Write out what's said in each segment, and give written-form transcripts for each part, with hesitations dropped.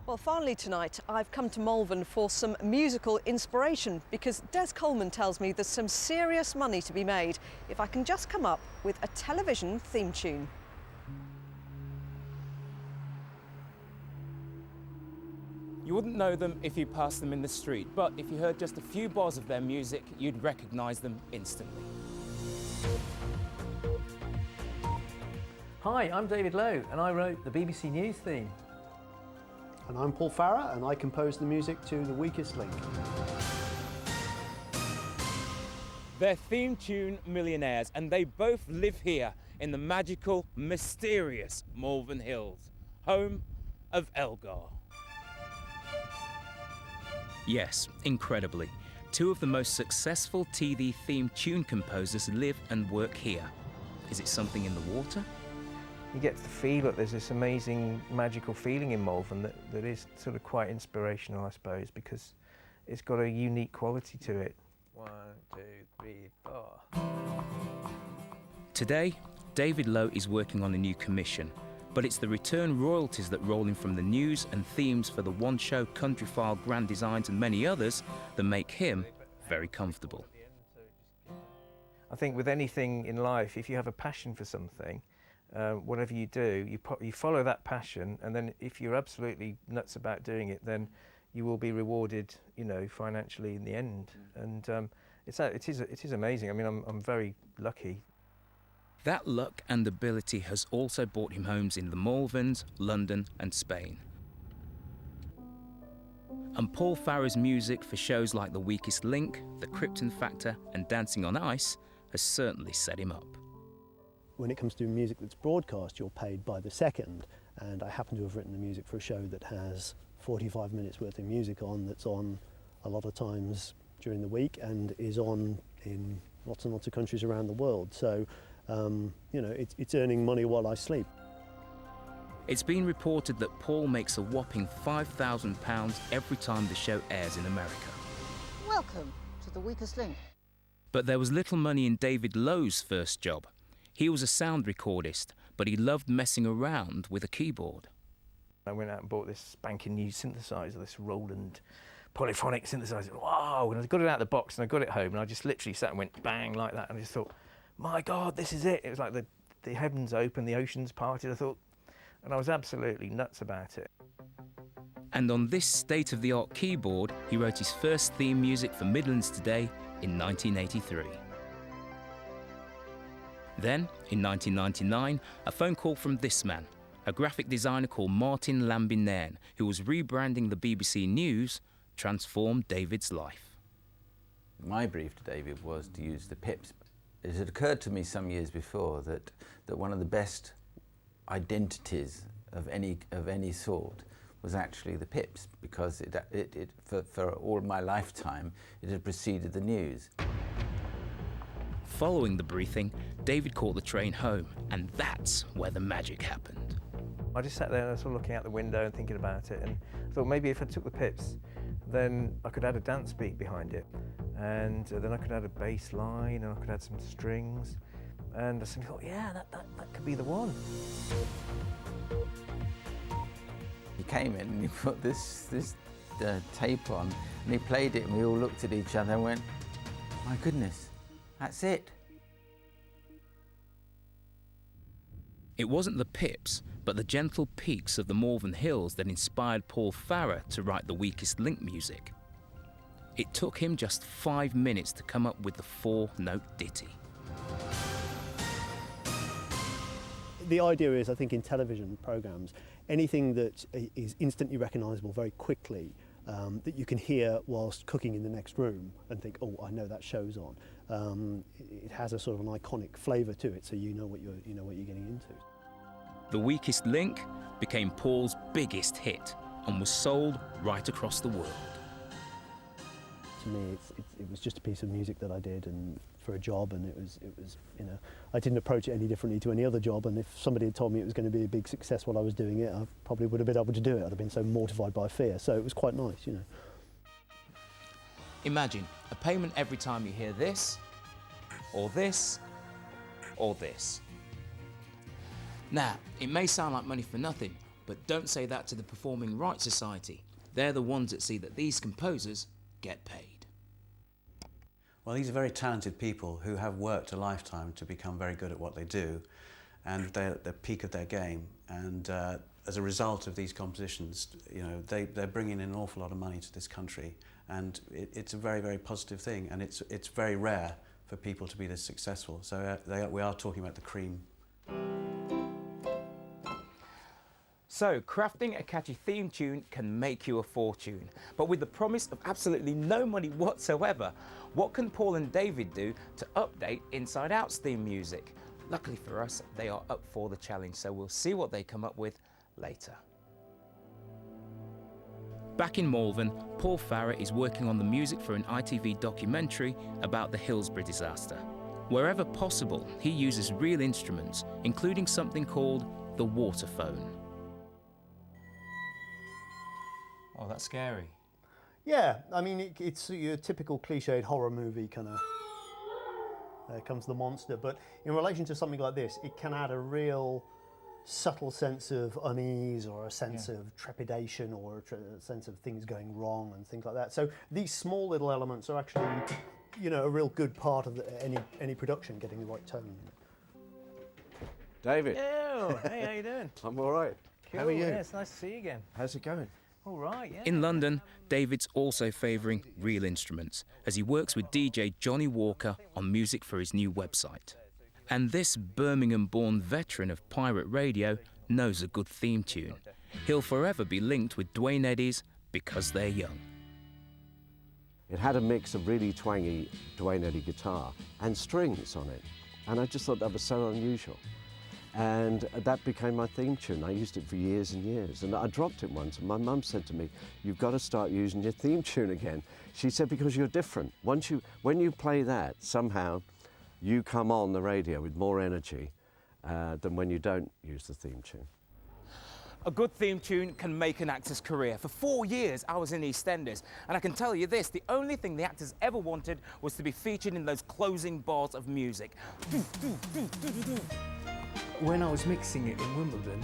Well, finally tonight, I've come to Malvern for some musical inspiration because Des Coleman tells me there's some serious money to be made if I can just come up with a television theme tune. You wouldn't know them if you passed them in the street, but if you heard just a few bars of their music, you'd recognise them instantly. Hi, I'm David Lowe and I wrote the BBC News theme. And I'm Paul Farrer and I composed the music to The Weakest Link. Their theme tune, Millionaires, and they both live here in the magical, mysterious Malvern Hills, home of Elgar. Yes, incredibly, two of the most successful TV theme tune composers live and work here. Is it something in the water? You get the feel that there's this amazing magical feeling in Malvern that is sort of quite inspirational, I suppose, because it's got a unique quality to it. 1, 2, 3, 4. Today, David Lowe is working on a new commission, but it's the return royalties that roll in from the news and themes for the One Show, Countryfile, Grand Designs and many others that make him very comfortable. I think with anything in life, if you have a passion for something, whatever you do, you follow that passion, and then if you're absolutely nuts about doing it, then you will be rewarded, you know, financially in the end. And it is amazing. I mean, I'm very lucky. That luck and ability has also brought him homes in the Malverns, London and Spain. And Paul Farrer's music for shows like The Weakest Link, The Krypton Factor and Dancing on Ice has certainly set him up. When it comes to music that's broadcast, you're paid by the second, and I happen to have written the music for a show that has 45 minutes worth of music on, that's on a lot of times during the week and is on in lots and lots of countries around the world. So, you know, it's earning money while I sleep. It's been reported that Paul makes a whopping £5,000 every time the show airs in America. Welcome to The Weakest Link. But there was little money in David Lowe's first job. He was a sound recordist, but he loved messing around with a keyboard. I went out and bought this spanking new synthesizer, this Roland polyphonic synthesizer. Wow! And I got it out of the box and I got it home and I just literally sat and went bang like that, and I just thought, my God, this is it. It was like the heavens opened, the oceans parted, I thought, and I was absolutely nuts about it. And on this state-of-the-art keyboard, he wrote his first theme music for Midlands Today in 1983. Then, in 1999, a phone call from this man, a graphic designer called Martin LAMBIE-NAIRN, who was rebranding the BBC News, transformed David's life. My brief to David was to use the pips. It had occurred to me some years before that one of the best identities of any sort was actually the pips, because for all my lifetime it had preceded the news. Following the briefing, David caught the train home, and that's where the magic happened. I just sat there and I was sort of looking out the window and thinking about it, and I thought maybe if I took the pips, then I could add a dance beat behind it, and then I could add a bass line, and I could add some strings, and I suddenly thought, yeah, that could be the one. He came in and he put this tape on, and he played it, and we all looked at each other and went, my goodness, that's it. It wasn't the pips, but the gentle peaks of the Malvern Hills that inspired Paul Farrer to write The Weakest Link music. It took him just 5 minutes to come up with the 4-note ditty. The idea is, I think, in television programmes, anything that is instantly recognisable very quickly, that you can hear whilst cooking in the next room and think, oh, I know that show's on. It has a sort of an iconic flavour to it, so you know what you're getting into. The Weakest Link became Paul's biggest hit and was sold right across the world. To me, it was just a piece of music that I did and for a job, and it was you know, I didn't approach it any differently to any other job, and if somebody had told me it was going to be a big success while I was doing it, I probably would have been able to do it. I'd have been so mortified by fear, so it was quite nice, you know. Imagine a payment every time you hear this, or this, or this. Now, it may sound like money for nothing, But don't say that to the Performing Rights Society. They're the ones that see that these composers get paid. Well, these are very talented people who have worked a lifetime to become very good at what they do, and they're at the peak of their game. And as a result of these compositions, you know, they're bringing in an awful lot of money to this country, and it's a very, very positive thing. And it's very rare for people to be this successful. So we are talking about the cream. So, crafting a catchy theme tune can make you a fortune. But with the promise of absolutely no money whatsoever, what can Paul and David do to update Inside Out's theme music? Luckily for us, they are up for the challenge, so we'll see what they come up with later. Back in Malvern, Paul Farrer is working on the music for an ITV documentary about the Hillsborough disaster. Wherever possible, he uses real instruments, including something called the waterphone. Oh, that's scary. Yeah, I mean, it's your typical cliched horror movie kind of, there comes the monster, but in relation to something like this, it can add a real subtle sense of unease or a sense of trepidation or a sense of things going wrong and things like that. So these small little elements are actually, you know, a real good part of any production, getting the right tone. David. Yo, hey, how you doing? I'm all right. Cool. How are you? Yeah, it's nice to see you again. How's it going? All right, yeah. In London, David's also favouring real instruments as he works with DJ Johnny Walker on music for his new website. And this Birmingham-born veteran of pirate radio knows a good theme tune. He'll forever be linked with Dwayne Eddy's Because They're Young. It had a mix of really twangy Dwayne Eddy guitar and strings on it, and I just thought that was so unusual. And that became my theme tune. I used it for years and years, and I dropped it once, and my mum said to me, "You've got to start using your theme tune again." She said, because you're different. When you play that, somehow you come on the radio with more energy than when you don't use the theme tune. A good theme tune can make an actor's career. For 4 years, I was in Eastenders, and I can tell you this, the only thing the actors ever wanted was to be featured in those closing bars of music. When I was mixing it in Wimbledon,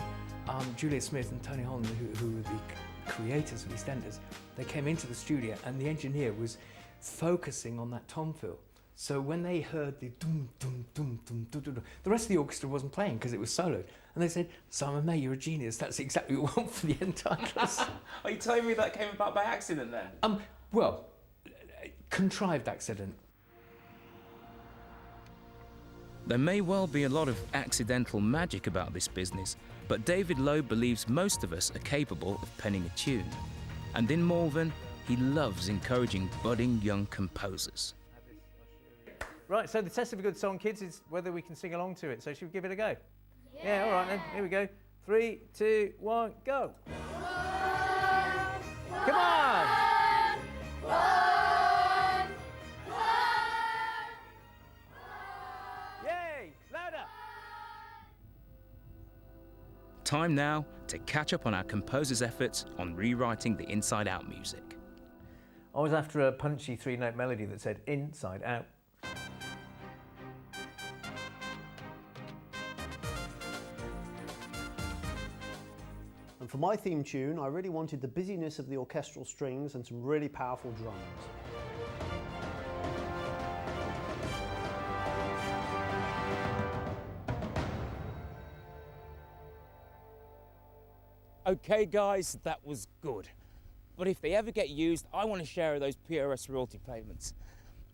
Juliet Smith and Tony Holland, who were the creators of EastEnders, they came into the studio and the engineer was focusing on that tom fill. So when they heard the dum dum dum dum dum dum, the rest of the orchestra wasn't playing because it was soloed. And they said, "Simon May, you're a genius. That's exactly what we want for the end titles." Are you telling me that came about by accident then? Well, contrived accident. There may well be a lot of accidental magic about this business, but David Lowe believes most of us are capable of penning a tune. And in Malvern, he loves encouraging budding young composers. Right, so the test of a good song, kids, is whether we can sing along to it. So should we give it a go? Yeah, all right then. Here we go. 3, 2, 1, go. Come on! Yay! Louder! Time now to catch up on our composer's efforts on rewriting the Inside Out music. I was after a punchy 3-note melody that said inside out. And for my theme tune, I really wanted the busyness of the orchestral strings and some really powerful drums. Okay guys, that was good. But if they ever get used, I want a share of those PRS royalty payments.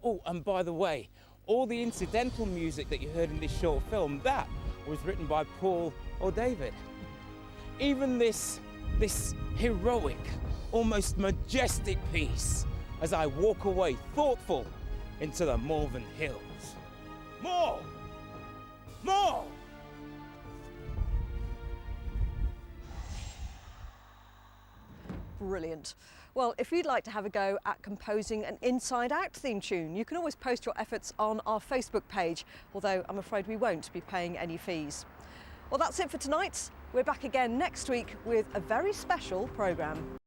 Oh, and by the way, all the incidental music that you heard in this short film, that was written by Paul or David. Even this heroic, almost majestic piece, as I walk away thoughtful into the Malvern Hills. More! More! Brilliant. Well, if you'd like to have a go at composing an Inside Out theme tune, you can always post your efforts on our Facebook page, although I'm afraid we won't be paying any fees. Well, that's it for tonight. We're back again next week with a very special programme.